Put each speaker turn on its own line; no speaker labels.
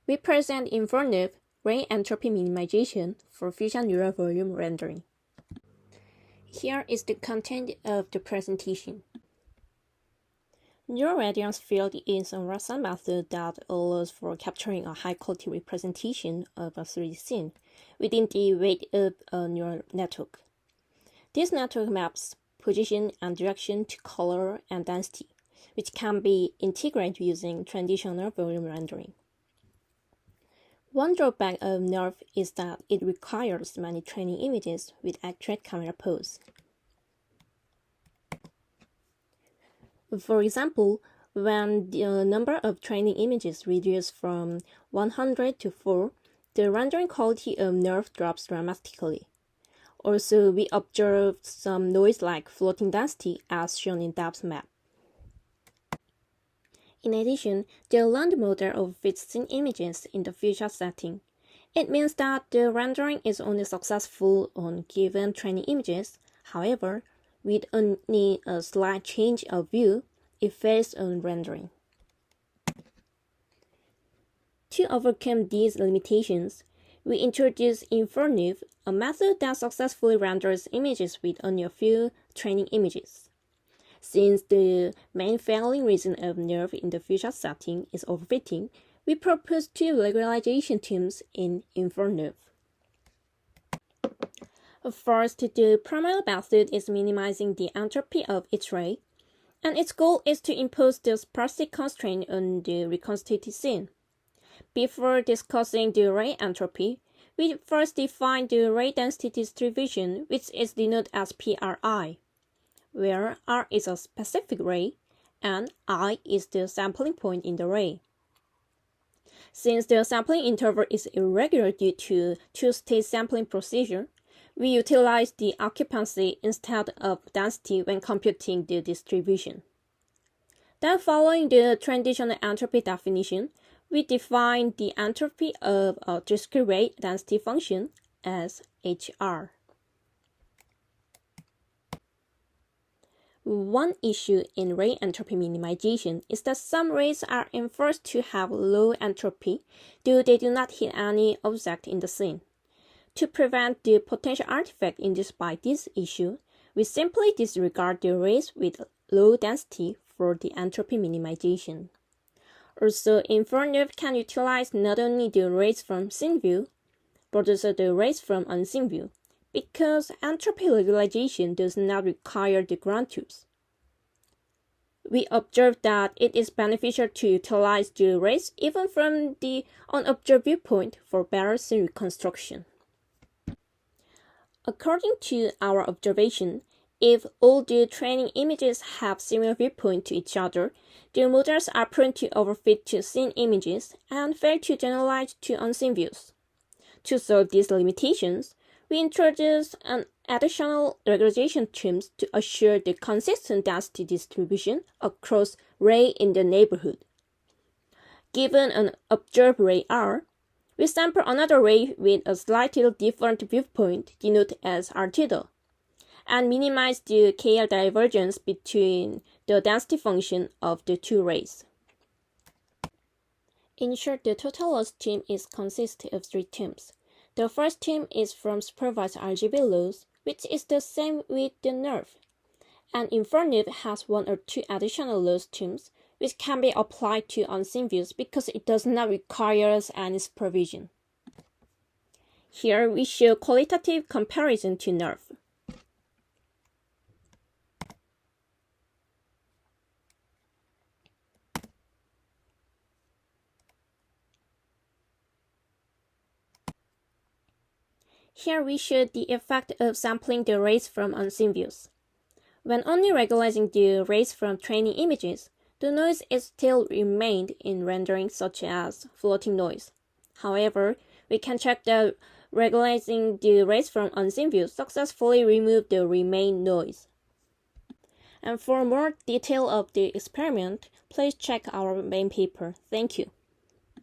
we present InfoNeRF ray entropy minimization for fusion neural volume rendering. Here is the content of the presentation. Neural radiance field is a Raster method that allows for capturing a high-quality representation of a 3D scene within the weight of a neural network. This network maps position and direction to color and density, which can be integrated using traditional volume rendering. One drawback of NeRF is that it requires many training images with accurate camera pose. For example, when the number of training images reduces from 100 to 4, the rendering quality of NeRF drops dramatically. Also, we observed some noise like floating density as shown in depth map. In addition, the land model overfits scene images in the future setting. It means that the rendering is only successful on given training images. However, with only a slight change of view, it fails on rendering. To overcome these limitations, we introduced InfoNeRF, a method that successfully renders images with only a few training images. Since the main failing reason of NeRF in the future setting is overfitting, we propose two regularization teams in InfoNeRF. First, the primary method is minimizing the entropy of each ray, and its goal is to impose the sparsity constraint on the reconstituted scene. Before discussing the ray entropy, we first define the ray density distribution, which is denoted as PRI, where R is a specific ray and I is the sampling point in the ray. Since the sampling interval is irregular due to two-stage sampling procedure, we utilize the occupancy instead of density when computing the distribution. Then, following the traditional entropy definition, we define the entropy of a discrete ray density function as HR. One issue in ray entropy minimization is that some rays are inferred to have low entropy, though they do not hit any object in the scene. To prevent the potential artifact induced by this issue, we simply disregard the rays with low density for the entropy minimization. Also, InfoNeRF can utilize not only the rays from scene view, but also the rays from unseen view, because entropy regularization does not require the ground truth. We observed that it is beneficial to utilize the rays even from the unobserved viewpoint for better scene reconstruction. According to our observation, if all the training images have similar viewpoint to each other, the models are prone to overfit to scene images and fail to generalize to unseen views. To solve these limitations, we introduced an additional regularization terms to assure the consistent density distribution across ray in the neighborhood. Given an observed ray R, we sample another ray with a slightly different viewpoint denoted as R theta, and minimize the KL divergence between the density function of the two rays. In short, the total loss team is consisted of three teams. The first team is from supervised RGB loss, which is the same with the NeRF, and InfoNeRF has one or two additional loss teams which can be applied to unseen views because it does not require any supervision. Here we show qualitative comparison to NeRF. Here we show the effect of sampling the rays from unseen views. When only regularizing the rays from training images, the noise is still remained in rendering, such as floating noise. However, we can check that regularizing the rays from unseen views successfully remove the remaining noise. And for more detail of the experiment, please check our main paper. Thank you.